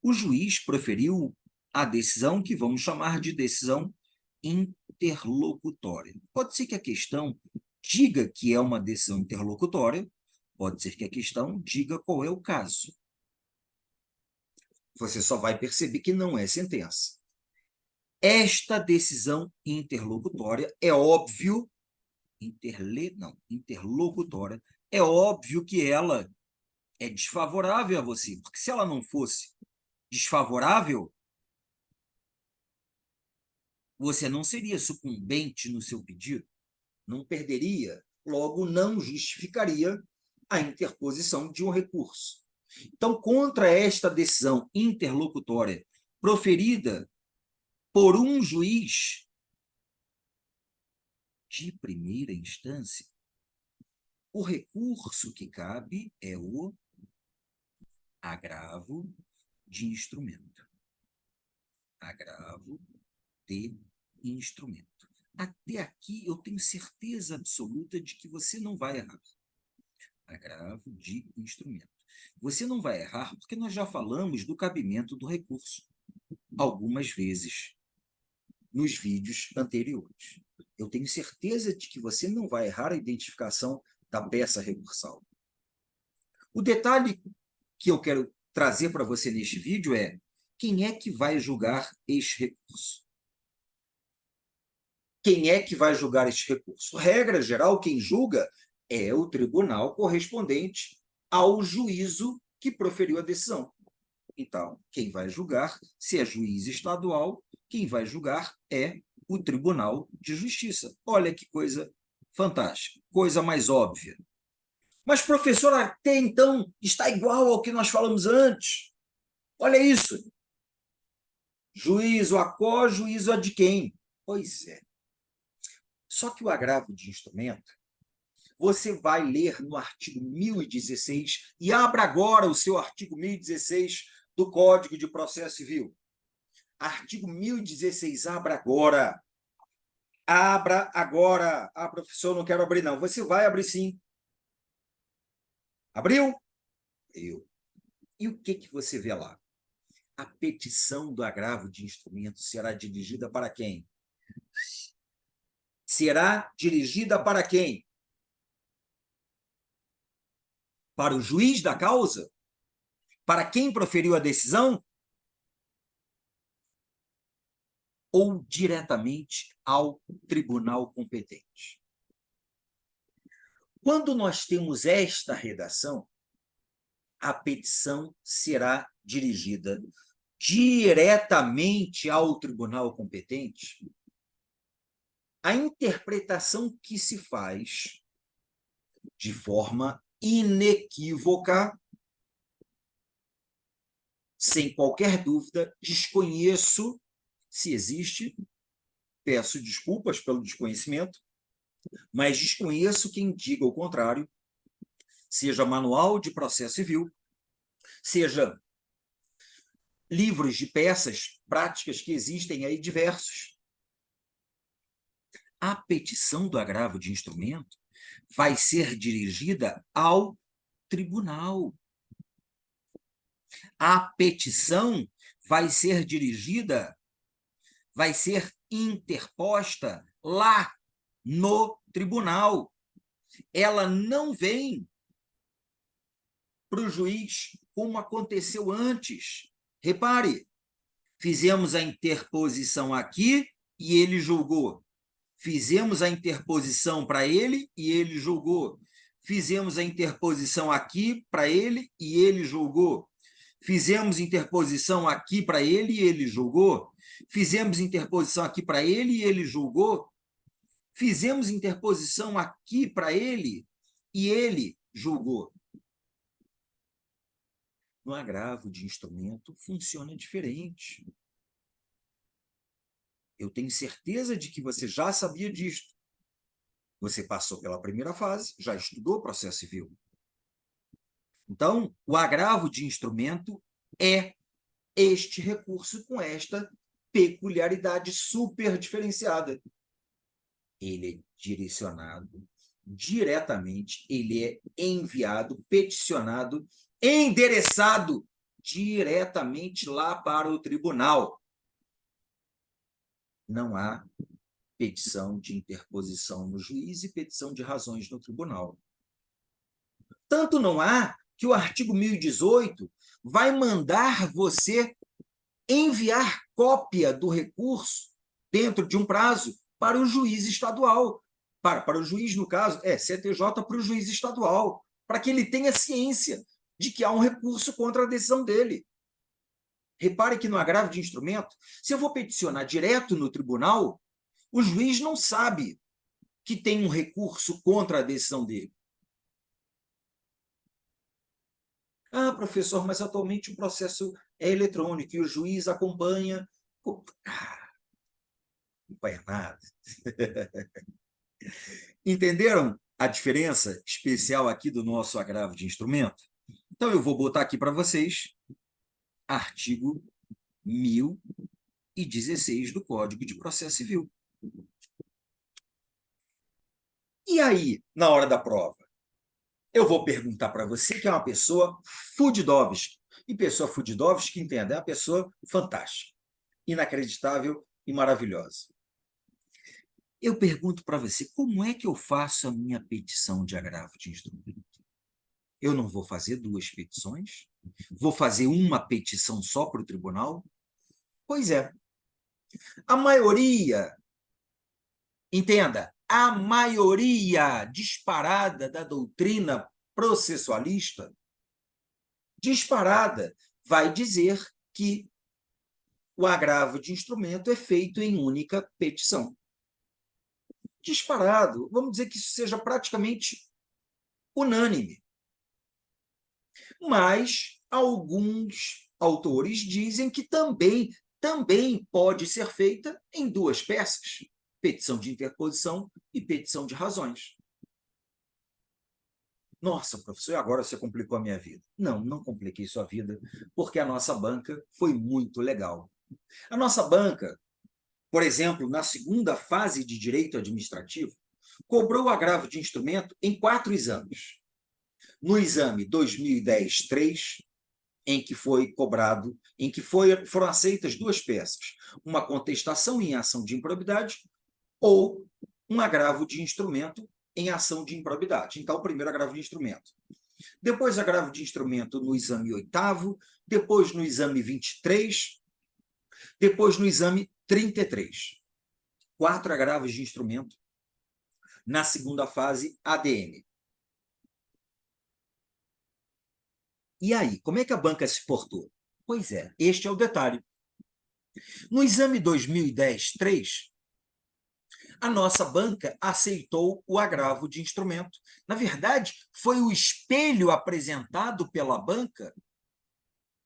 O juiz proferiu a decisão que vamos chamar de decisão interlocutória. Pode ser que a questão diga que é uma decisão interlocutória, pode ser que a questão diga qual é o caso. Você só vai perceber que não é sentença. Esta decisão interlocutória é óbvio, interlocutória, é óbvio que ela é desfavorável a você, porque se ela não fosse desfavorável, você não seria sucumbente no seu pedido, não perderia, logo não justificaria a interposição de um recurso. Então, contra esta decisão interlocutória proferida por um juiz de primeira instância, o recurso que cabe é o agravo de instrumento. Agravo de instrumento. Até aqui eu tenho certeza absoluta de que você não vai errar. Agravo de instrumento. Você não vai errar porque nós já falamos do cabimento do recurso algumas vezes nos vídeos anteriores. Eu tenho certeza de que você não vai errar a identificação da peça recursal. O detalhe que eu quero trazer para você neste vídeo é quem é que vai julgar este recurso? Quem é que vai julgar este recurso? Regra geral, quem julga é o tribunal correspondente ao juízo que proferiu a decisão. Então, quem vai julgar, se é juiz estadual, quem vai julgar é o Tribunal de Justiça. Olha que coisa fantástica, coisa mais óbvia. Mas, professor, até então está igual ao que nós falamos antes. Olha isso. Juízo a qual, juízo a de quem? Pois é. Só que o agravo de instrumento, você vai ler no artigo 1016, e abra agora o seu artigo 1016 do Código de Processo Civil. Artigo 1016, abra agora. Abra agora. Ah, professor, não quero abrir, não. Você vai abrir sim. Abriu? Eu. E o que você vê lá? A petição do agravo de instrumento será dirigida para quem? Será dirigida para quem? Para o juiz da causa? Para quem proferiu a decisão? Ou diretamente ao tribunal competente? Quando nós temos esta redação, a petição será dirigida diretamente ao tribunal competente. A interpretação que se faz de forma inequívoca, sem qualquer dúvida, desconheço se existe, peço desculpas pelo desconhecimento, mas desconheço quem diga o contrário, seja manual de processo civil, seja livros de peças práticas que existem aí diversos. A petição do agravo de instrumento vai ser dirigida ao tribunal. A petição vai ser dirigida, vai ser interposta lá no tribunal. Ela não vem para o juiz como aconteceu antes. Repare, fizemos a interposição aqui e ele julgou. Fizemos a interposição para ele e ele julgou. Fizemos a interposição aqui para ele e ele julgou. Fizemos interposição aqui para ele e ele julgou. Fizemos interposição aqui para ele e ele julgou. Fizemos interposição aqui para ele e ele julgou. No agravo de instrumento, funciona diferente. Eu tenho certeza de que você já sabia disto. Você passou pela primeira fase, já estudou o processo civil. Então, o agravo de instrumento é este recurso com esta peculiaridade super diferenciada. Ele é direcionado diretamente, ele é enviado, peticionado, endereçado diretamente lá para o tribunal. Não há petição de interposição no juiz e petição de razões no tribunal. Tanto não há que o artigo 1018 vai mandar você enviar cópia do recurso dentro de um prazo para o juiz estadual. Para o juiz, no caso, CTJ para o juiz estadual, para que ele tenha ciência de que há um recurso contra a decisão dele. Repare que no agravo de instrumento, se eu vou peticionar direto no tribunal, o juiz não sabe que tem um recurso contra a decisão dele. Ah, professor, mas atualmente o processo é eletrônico e o juiz acompanha. Não acompanha nada. Entenderam a diferença especial aqui do nosso agravo de instrumento? Então, eu vou botar aqui para vocês artigo 1016 do Código de Processo Civil. E aí, na hora da prova, eu vou perguntar para você que é uma pessoa Fudidovski. E pessoa Fudidovski, entenda, é uma pessoa fantástica, inacreditável e maravilhosa. Eu pergunto para você, como é que eu faço a minha petição de agravo de instrumento? Eu não vou fazer duas petições? Vou fazer uma petição só para o tribunal? Pois é. A maioria, entenda, a maioria disparada da doutrina processualista, disparada, vai dizer que o agravo de instrumento é feito em única petição. Disparado, vamos dizer que isso seja praticamente unânime. Mas alguns autores dizem que também pode ser feita em duas peças, petição de interposição e petição de razões. Nossa, professor, e agora você complicou a minha vida. Não, não compliquei sua vida, porque a nossa banca foi muito legal. A nossa banca, por exemplo, na segunda fase de direito administrativo, cobrou o agravo de instrumento em 4 exames. No exame 2010-3, em que foi cobrado, em que foram aceitas 2 peças, uma contestação em ação de improbidade ou um agravo de instrumento em ação de improbidade. Então, o primeiro agravo de instrumento. Depois, agravo de instrumento no exame 8º, depois no exame 23, depois no exame 33. 4 agravos de instrumento na segunda fase ADM. E aí, como é que a banca se portou? Pois é, este é o detalhe. No exame 2010-3, a nossa banca aceitou o agravo de instrumento. Na verdade, foi o espelho apresentado pela banca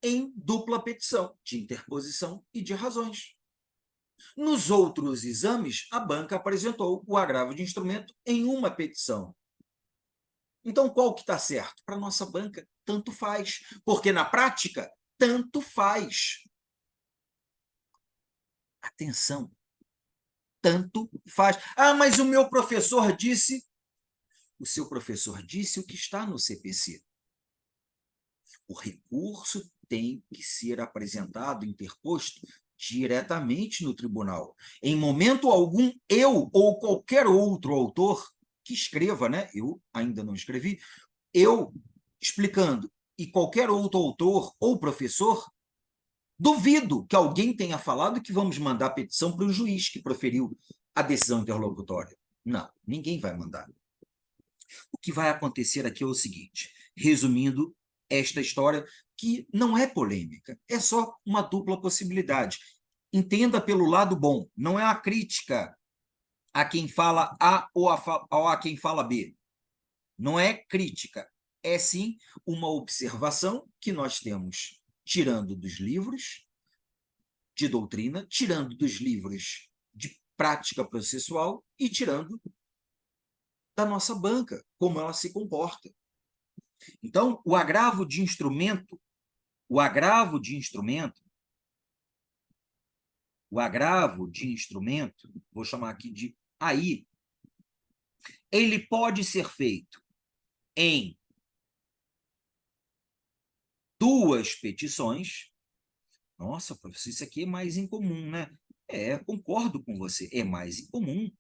em dupla petição, de interposição e de razões. Nos outros exames, a banca apresentou o agravo de instrumento em uma petição. Então, qual que está certo? Para a nossa banca, tanto faz, porque na prática, tanto faz. Atenção, tanto faz. Ah, mas o meu professor disse... O seu professor disse o que está no CPC. O recurso tem que ser apresentado, interposto, diretamente no tribunal. Em momento algum, eu ou qualquer outro autor que escreva, né? Eu ainda não escrevi, eu explicando, e qualquer outro autor ou professor, duvido que alguém tenha falado que vamos mandar petição para o juiz que proferiu a decisão interlocutória. Não, ninguém vai mandar. O que vai acontecer aqui é o seguinte, resumindo esta história, que não é polêmica, é só uma dupla possibilidade. Entenda pelo lado bom, não é a crítica a quem fala A ou a quem fala B. Não é crítica, é sim uma observação que nós temos tirando dos livros de doutrina, tirando dos livros de prática processual e tirando da nossa banca, como ela se comporta. Então, o agravo de instrumento, vou chamar aqui de AI, ele pode ser feito em duas petições. Nossa, professor, isso aqui é mais incomum, né? Concordo com você, é mais incomum.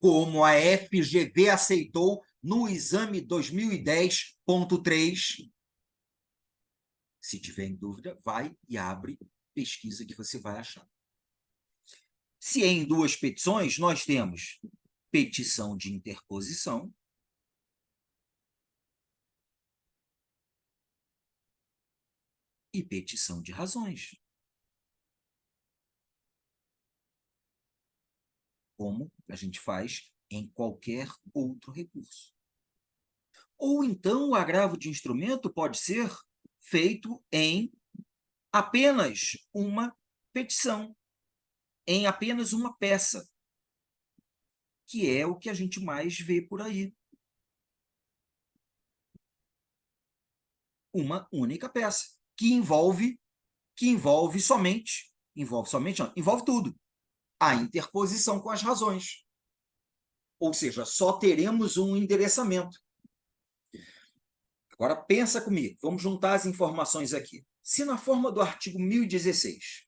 Como a FGV aceitou no exame 2010.3. Se tiver em dúvida, vai e abre, pesquisa que você vai achar. Se é em duas petições, nós temos petição de interposição e petição de razões. Como a gente faz em qualquer outro recurso. Ou então o agravo de instrumento pode ser feito em apenas uma petição, em apenas uma peça, que é o que a gente mais vê por aí. Uma única peça, que envolve somente, não, envolve tudo. A interposição com as razões. Ou seja, só teremos um endereçamento. Agora pensa comigo, vamos juntar as informações aqui. Se na forma do artigo 1016,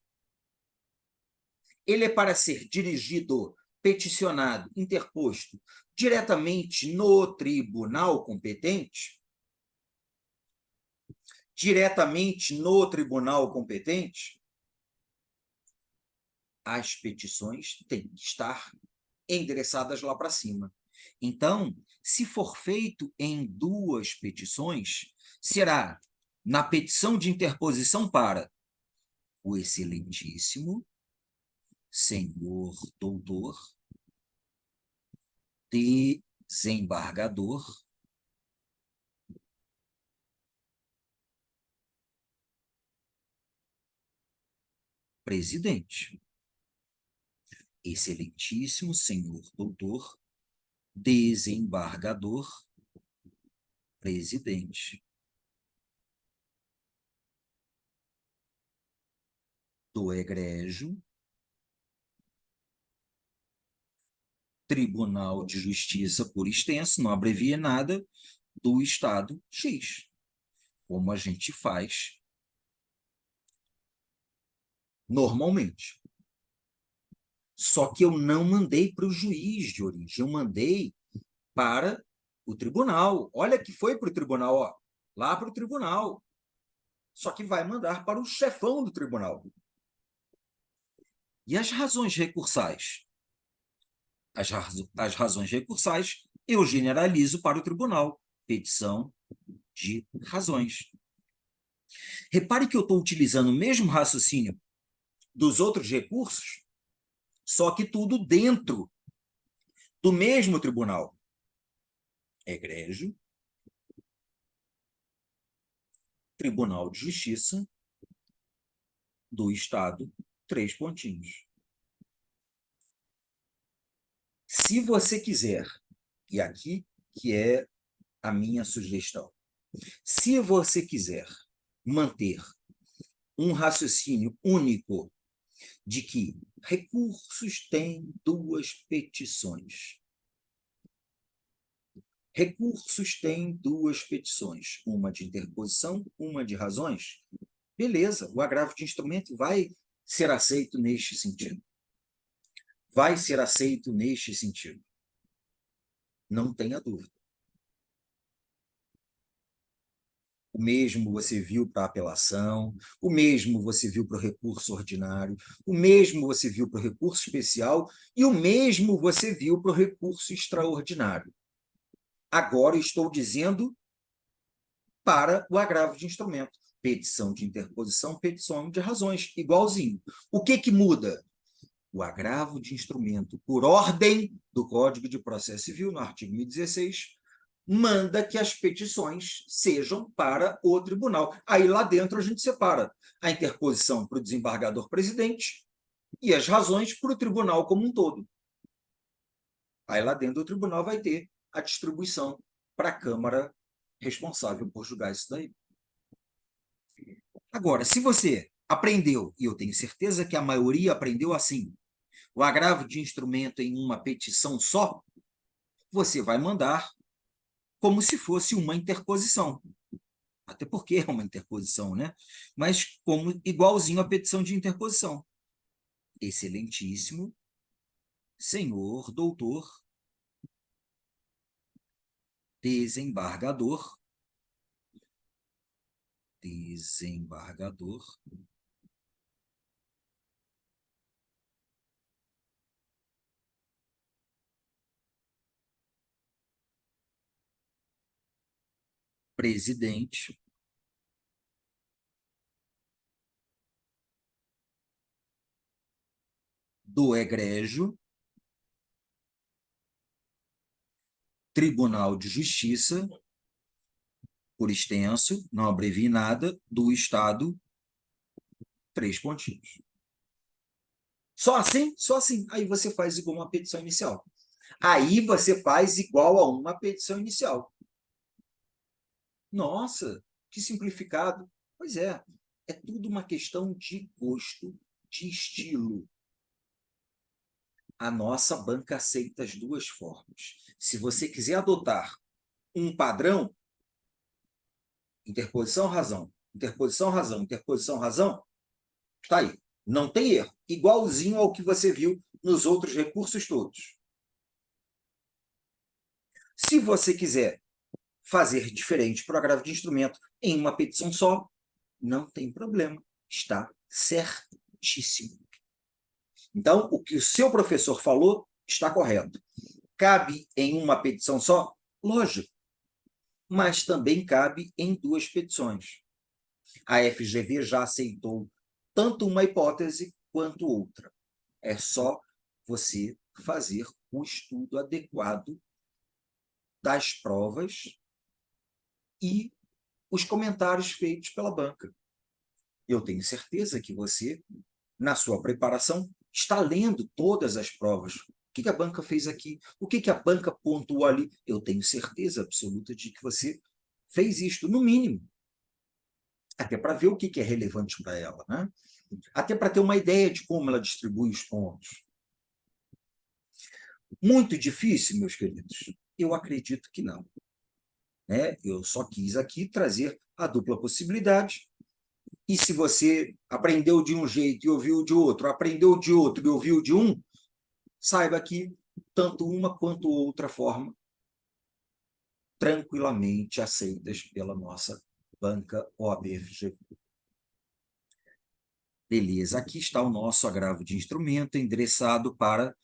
ele é para ser dirigido, peticionado, interposto diretamente no tribunal competente, as petições têm que estar endereçadas lá para cima. Então, se for feito em duas petições, será na petição de interposição para o excelentíssimo senhor doutor desembargador presidente. Excelentíssimo senhor doutor desembargador presidente do egrégio Tribunal de Justiça por extenso, não abrevia nada, do Estado X, como a gente faz normalmente. Só que eu não mandei para o juiz de origem, eu mandei para o tribunal. Olha que foi para o tribunal, ó, lá para o tribunal. Só que vai mandar para o chefão do tribunal. E as razões recursais? As razões recursais eu generalizo para o tribunal. Petição de razões. Repare que eu estou utilizando o mesmo raciocínio dos outros recursos, só que tudo dentro do mesmo tribunal. Egrégio, Tribunal de Justiça do Estado, 3 pontinhos. Se você quiser, e aqui que é a minha sugestão, se você quiser manter um raciocínio único de que recursos têm duas petições. Recursos têm duas petições, uma de interposição, uma de razões. Beleza, o agravo de instrumento vai ser aceito neste sentido. Vai ser aceito neste sentido. Não tenha dúvida. O mesmo você viu para a apelação, o mesmo você viu para o recurso ordinário, o mesmo você viu para o recurso especial e o mesmo você viu para o recurso extraordinário. Agora eu estou dizendo para o agravo de instrumento. Petição de interposição, petição de razões, igualzinho. O que que muda? O agravo de instrumento, por ordem do Código de Processo Civil, no artigo 1016, manda que as petições sejam para o tribunal. Aí lá dentro a gente separa a interposição para o desembargador presidente e as razões para o tribunal como um todo. Aí lá dentro do tribunal vai ter a distribuição para a Câmara responsável por julgar isso daí. Agora, se você aprendeu, e eu tenho certeza que a maioria aprendeu assim, o agravo de instrumento em uma petição só, você vai mandar como se fosse uma interposição. Até porque é uma interposição, né? Mas como igualzinho à petição de interposição. Excelentíssimo senhor doutor desembargador, presidente do egrégio Tribunal de Justiça, por extenso, não abrevi nada, do Estado, 3 pontinhos. Só assim? Só assim. Aí você faz igual uma petição inicial. Aí você faz igual a uma petição inicial. Nossa, que simplificado. Pois é tudo uma questão de gosto, de estilo. A nossa banca aceita as duas formas. Se você quiser adotar um padrão, interposição, razão, interposição, razão, interposição, razão, está aí. Não tem erro. Igualzinho ao que você viu nos outros recursos todos. Se você quiser fazer diferente para o agravo de instrumento em uma petição só, não tem problema. Está certíssimo. Então, o que o seu professor falou está correto. Cabe em uma petição só? Lógico. Mas também cabe em 2 petições. A FGV já aceitou tanto uma hipótese quanto outra. É só você fazer o estudo adequado das provas e os comentários feitos pela banca. Eu tenho certeza que você, na sua preparação, está lendo todas as provas. O que a banca fez aqui? O que a banca pontuou ali? Eu tenho certeza absoluta de que você fez isto, no mínimo. Até para ver o que é relevante para ela, né? Até para ter uma ideia de como ela distribui os pontos. Muito difícil, meus queridos? Eu acredito que não. Né? Eu só quis aqui trazer a dupla possibilidade. E se você aprendeu de um jeito e ouviu de outro, aprendeu de outro e ouviu de um, saiba que tanto uma quanto outra forma tranquilamente aceitas pela nossa banca OAB-FGV. Beleza, aqui está o nosso agravo de instrumento endereçado para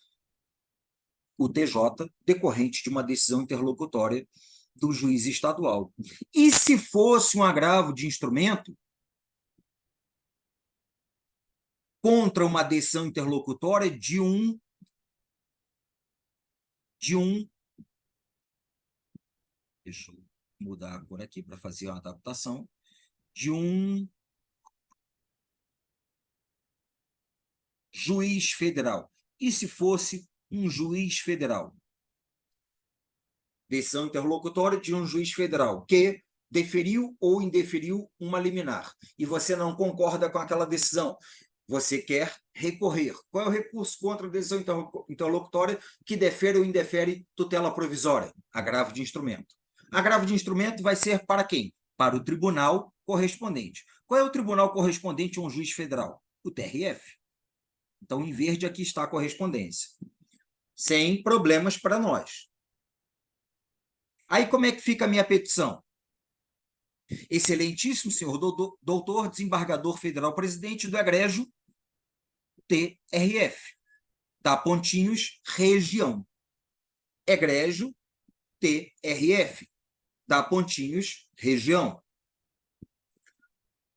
o TJ, decorrente de uma decisão interlocutória do juiz estadual. E se fosse um agravo de instrumento contra uma decisão interlocutória de um deixa eu mudar a cor aqui para fazer uma adaptação, de um juiz federal. E se fosse um juiz federal? Decisão interlocutória de um juiz federal que deferiu ou indeferiu uma liminar, e você não concorda com aquela decisão, você quer recorrer. Qual é o recurso contra a decisão interlocutória que defere ou indefere tutela provisória? Agravo de instrumento. Agravo de instrumento vai ser para quem? Para o tribunal correspondente. Qual é o tribunal correspondente a um juiz federal? O TRF. Então, em verde aqui está a correspondência. Sem problemas para nós. Aí, como é que fica a minha petição? Excelentíssimo senhor doutor, desembargador federal presidente do Egrégio TRF, tá? Pontinhos, região. Egrégio TRF, tá? Pontinhos, região.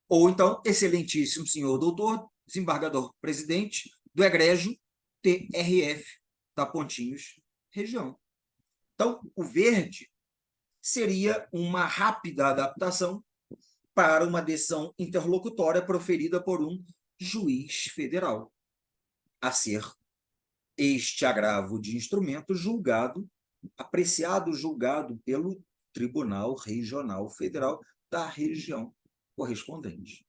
Ou então, excelentíssimo senhor doutor, desembargador presidente do Egrégio TRF, tá? Pontinhos, região. Então, o verde seria uma rápida adaptação para uma decisão interlocutória proferida por um juiz federal, a ser este agravo de instrumento julgado pelo Tribunal Regional Federal da região correspondente.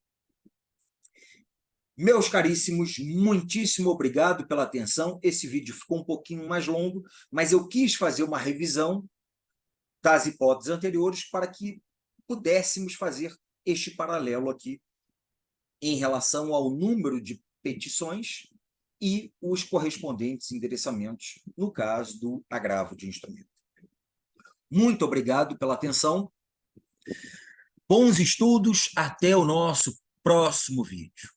Meus caríssimos, muitíssimo obrigado pela atenção. Esse vídeo ficou um pouquinho mais longo, mas eu quis fazer uma revisão das hipóteses anteriores para que pudéssemos fazer este paralelo aqui em relação ao número de petições e os correspondentes endereçamentos no caso do agravo de instrumento. Muito obrigado pela atenção. Bons estudos, até o nosso próximo vídeo.